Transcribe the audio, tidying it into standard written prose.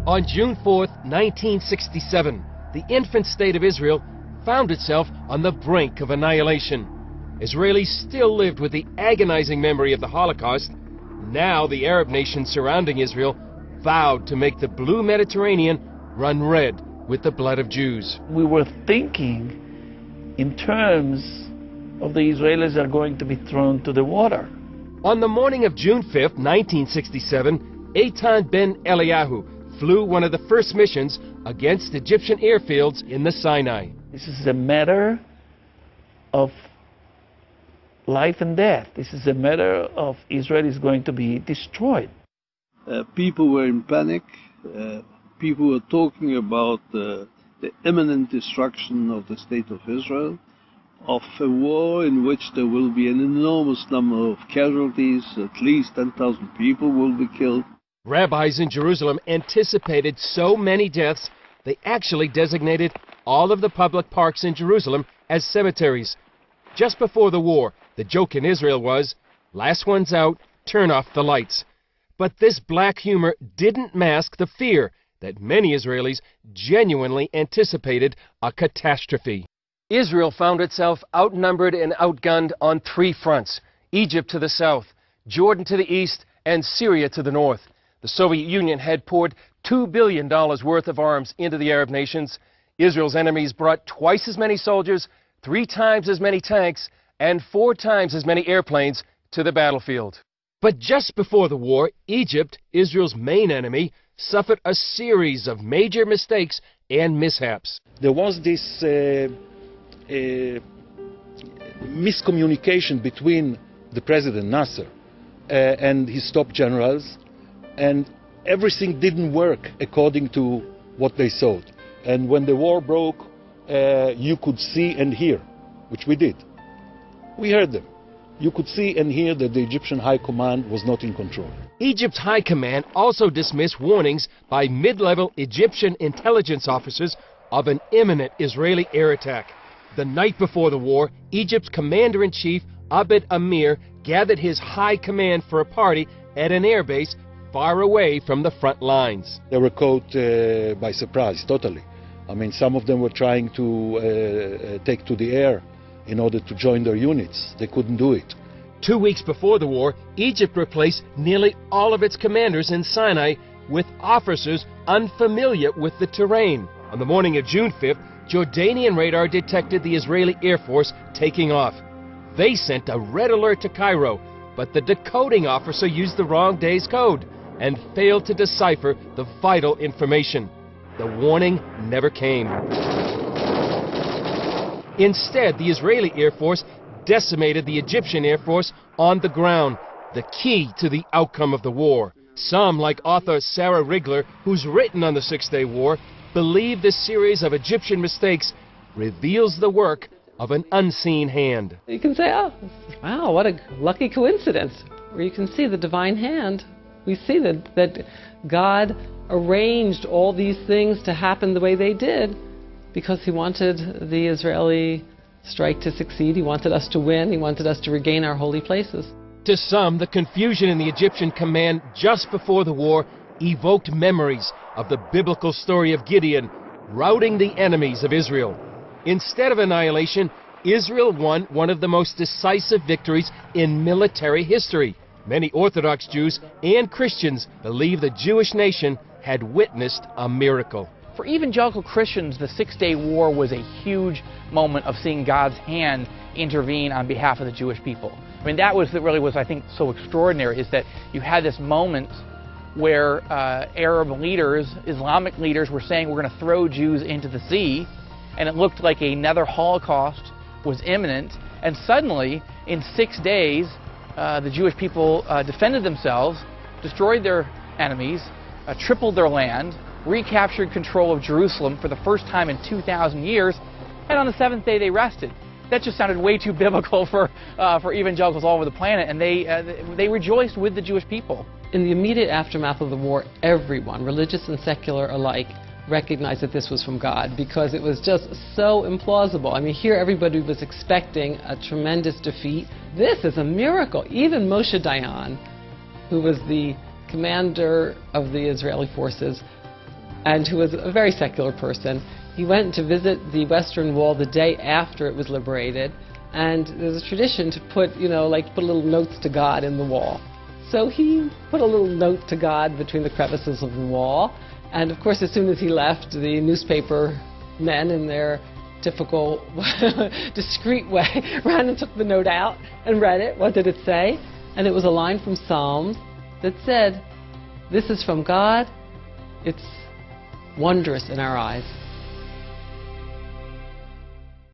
On June 4th, 1967, the infant state of Israel found itself on the brink of annihilation. Israelis still lived with the agonizing memory of the Holocaust. Now the Arab nations surrounding Israel vowed to make the blue Mediterranean run red with the blood of Jews. We were thinking in terms of the Israelis are going to be thrown to the water. On the morning of June 5th, 1967, Eitan ben Eliyahu flew one of the first missions against Egyptian airfields in the Sinai. This is a matter of life and death. This is a matter of Israel is going to be destroyed. People were in panic. People were talking about the imminent destruction of the state of Israel, of a war in which there will be an enormous number of casualties. At least 10,000 people will be killed. Rabbis in Jerusalem anticipated so many deaths, they actually designated all of the public parks in Jerusalem as cemeteries. Just before the war, the joke in Israel was, last one's out, turn off the lights. But this black humor didn't mask the fear that many Israelis genuinely anticipated a catastrophe. Israel found itself outnumbered and outgunned on three fronts: Egypt to the south, Jordan to the east, and Syria to the north. The Soviet Union had poured $2 billion worth of arms into the Arab nations. Israel's enemies brought twice as many soldiers, 3 times as many tanks, and 4 times as many airplanes to the battlefield. But just before the war, Egypt, Israel's main enemy, suffered a series of major mistakes and mishaps. There was this miscommunication between the President Nasser and his top generals, and everything didn't work according to what they thought. And when the war broke, you could see and hear, which we did. We heard them. You could see and hear that the Egyptian High Command was not in control. Egypt's High Command also dismissed warnings by mid-level Egyptian intelligence officers of an imminent Israeli air attack. The night before the war, Egypt's Commander-in-Chief Abd Amir gathered his high command for a party at an airbase far away from the front lines. They were caught by surprise, totally. I mean, some of them were trying to take to the air in order to join their units. They couldn't do it. 2 weeks before the war, Egypt replaced nearly all of its commanders in Sinai with officers unfamiliar with the terrain. On the morning of June 5th, Jordanian radar detected the Israeli Air Force taking off. They sent a red alert to Cairo, but the decoding officer used the wrong day's code and failed to decipher the vital information. The warning never came. Instead, the Israeli Air Force decimated the Egyptian Air Force on the ground, the key to the outcome of the war. Some, like author Sarah Rigler, who's written on the Six-Day War, believe this series of Egyptian mistakes reveals the work of an unseen hand. You can say, oh, wow, what a lucky coincidence. Or you can see the divine hand. We see that God arranged all these things to happen the way they did because he wanted the Israeli strike to succeed. He wanted us to win. He wanted us to regain our holy places. To some, the confusion in the Egyptian command just before the war evoked memories of the biblical story of Gideon routing the enemies of Israel. Instead of annihilation, Israel won one of the most decisive victories in military history. Many Orthodox Jews and Christians believe the Jewish nation had witnessed a miracle. For evangelical Christians, the Six-Day War was a huge moment of seeing God's hand intervene on behalf of the Jewish people. I mean, that really was, I think, so extraordinary, is that you had this moment where Arab leaders, Islamic leaders, were saying we're going to throw Jews into the sea, and it looked like another Holocaust was imminent, and suddenly, in 6 days, the Jewish people defended themselves, destroyed their enemies, tripled their land, recaptured control of Jerusalem for the first time in 2,000 years, and on the 7th day they rested. That just sounded way too biblical for evangelicals all over the planet, and they rejoiced with the Jewish people. In the immediate aftermath of the war, everyone, religious and secular alike, recognized that this was from God because it was just so implausible. I mean, here everybody was expecting a tremendous defeat. This is a miracle. Even Moshe Dayan, who was the commander of the Israeli forces, and who was a very secular person. He went to visit the Western Wall the day after it was liberated, and there's a tradition to put, put little notes to God in the wall. So he put a little note to God between the crevices of the wall, and of course as soon as he left, the newspaper men in their typical discreet way ran and took the note out and read it. What did it say? And it was a line from Psalms that said, "This is from God, it's wondrous in our eyes."